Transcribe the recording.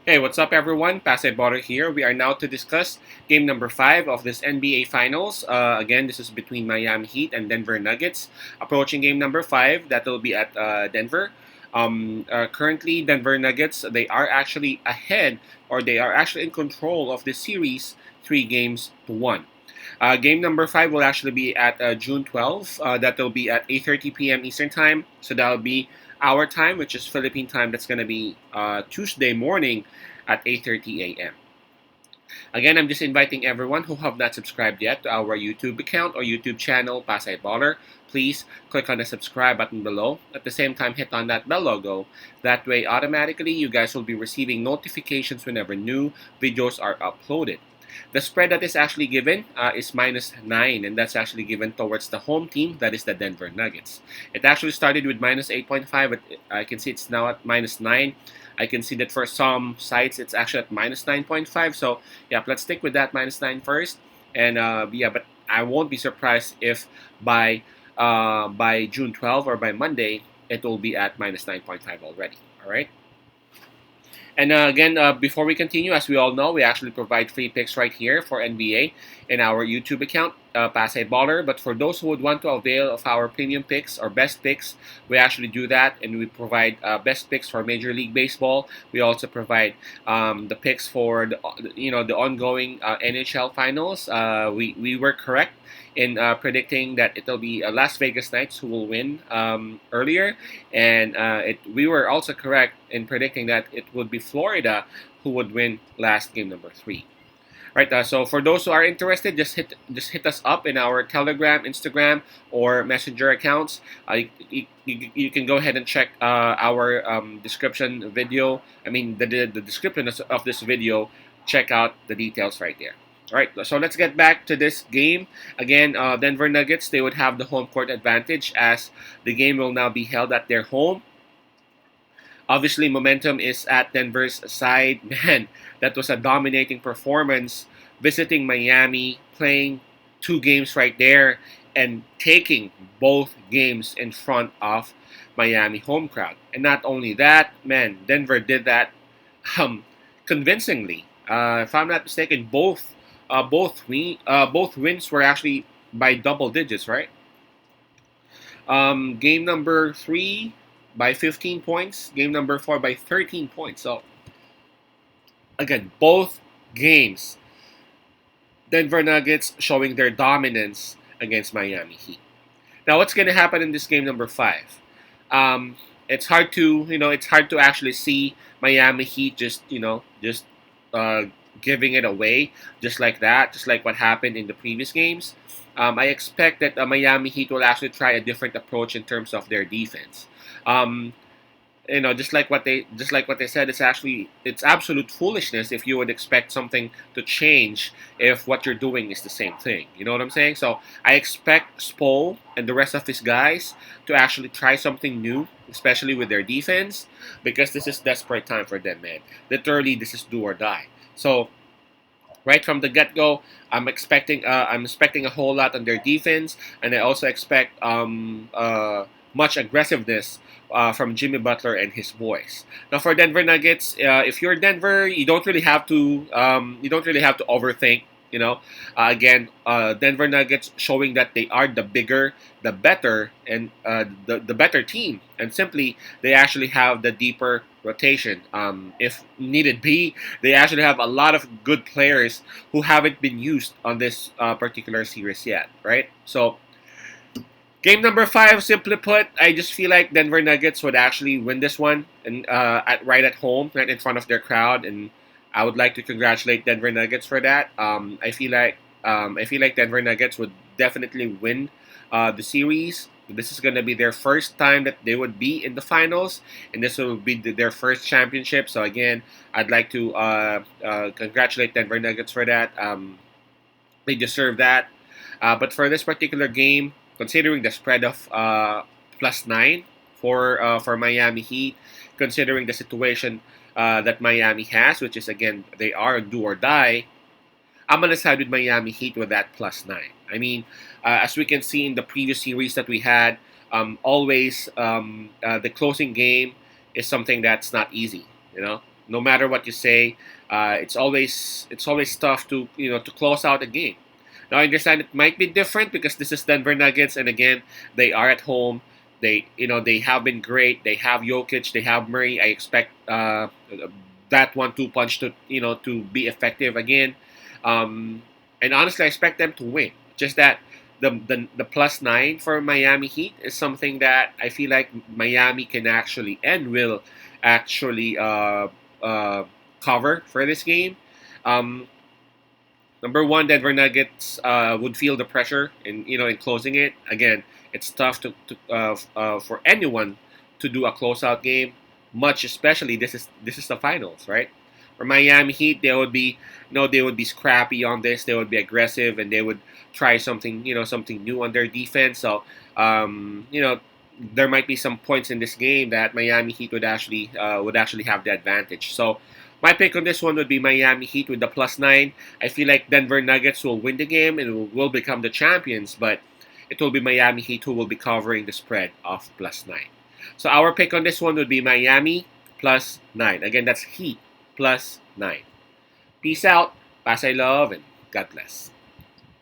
Hey, what's up, everyone? Pasay Butter here. We are now to discuss game number 5 of this NBA Finals. Again, this is between Miami Heat and Denver Nuggets. Approaching game number 5, that will be at Denver. Currently, Denver Nuggets, they are actually ahead, or they are actually in control of this series 3 games to 1. Game number 5 will actually be at June 12th. That will be at 8:30 p.m. Eastern Time. So that will be our time, which is Philippine time. That's going to be Tuesday morning at 8:30 a.m. Again, I'm just inviting everyone who have not subscribed yet to our YouTube account or YouTube channel, Pasay Baller. Please click on the subscribe button below. At the same time, hit on that bell logo. That way, automatically, you guys will be receiving notifications whenever new videos are uploaded. The spread that is actually given is -9, and that's actually given towards the home team, that is the Denver Nuggets. It actually started with -8.5, but I can see it's now at -9. I can see that for some sites it's actually at -9.5. So yeah, let's stick with that -9 first. And yeah, but I won't be surprised if by June 12 or by Monday it will be at -9.5 already. All right. And again, before we continue, as we all know, we actually provide free picks right here for NBA in our YouTube account, Pasay Baller. But for those who would want to avail of our premium picks or best picks, we actually do that, and we provide best picks for Major League Baseball. We also provide the picks for the ongoing NHL Finals. We were correct in predicting that it'll be Las Vegas Knights who will win earlier, and we were also correct in predicting that it would be Florida who would win last game number 3. Right. So for those who are interested, just hit us up in our Telegram, Instagram, or Messenger accounts. You can go ahead and check our description video. I mean the description of this video. Check out the details right there. All right. So let's get back to this game. Again, Denver Nuggets, they would have the home court advantage as the game will now be held at their home. Obviously, momentum is at Denver's side. Man, that was a dominating performance. Visiting Miami, playing 2 games right there, and taking both games in front of Miami home crowd. And not only that, man, Denver did that um, convincingly. If I'm not mistaken, both wins were actually by double digits, right? Game number 3 by 15 points. Game number 4 by 13 points. So again, both games, Denver Nuggets showing their dominance against Miami Heat. Now, what's going to happen in this game number 5? It's hard to actually see Miami Heat just uh, giving it away just like that, just like what happened in the previous games. I expect that Miami Heat will actually try a different approach in terms of their defense. Um, just like what they said, it's absolute foolishness if you would expect something to change if what you're doing is the same thing. You know what I'm saying? So I expect Spo and the rest of his guys to actually try something new, especially with their defense, because this is desperate time for them, man. Literally, this is do or die. So right from the get-go, I'm expecting a whole lot on their defense, and I also expect much aggressiveness from Jimmy Butler and his boys. Now for Denver Nuggets, if you're Denver, you don't really have to overthink. Again, Denver Nuggets showing that they are the bigger, the better, and the better team, and simply they actually have the deeper rotation. If needed be, they actually have a lot of good players who haven't been used on this particular series yet, right? So game number 5, simply put, I just feel like Denver Nuggets would actually win this one, and right at home, right in front of their crowd, and I would like to congratulate Denver Nuggets for that. I feel like Denver Nuggets would definitely win the series. This is going to be their first time that they would be in the finals, and this will be their first championship. So again, I'd like to congratulate Denver Nuggets for that. They deserve that. But for this particular game, considering the spread of +9 for Miami Heat, considering the situation that Miami has, which is again they are a do or die, I'm gonna side with Miami Heat with that +9. I mean, as we can see in the previous series that we had, always the closing game is something that's not easy. You know, No matter what you say, it's always tough to to close out a game. Now I understand it might be different because this is Denver Nuggets, and again, they are at home. They have been great. They have Jokic, they have Murray. I expect that 1-2 punch to be effective again. And honestly, I expect them to win. Just that the +9 for Miami Heat is something that I feel like Miami can actually and will actually uh, cover for this game. Um, Number one, Denver Nuggets would feel the pressure in closing it. Again, it's tough for anyone to do a closeout game, much especially this is the finals, right? For Miami Heat, they would be scrappy on this. They would be aggressive and they would try something new on their defense. So there might be some points in this game that Miami Heat would actually have the advantage. So my pick on this one would be Miami Heat with the +9. I feel like Denver Nuggets will win the game and will become the champions, but it will be Miami Heat who will be covering the spread of +9. So our pick on this one would be Miami +9. Again, that's Heat +9. Peace out, pass I love, and God bless.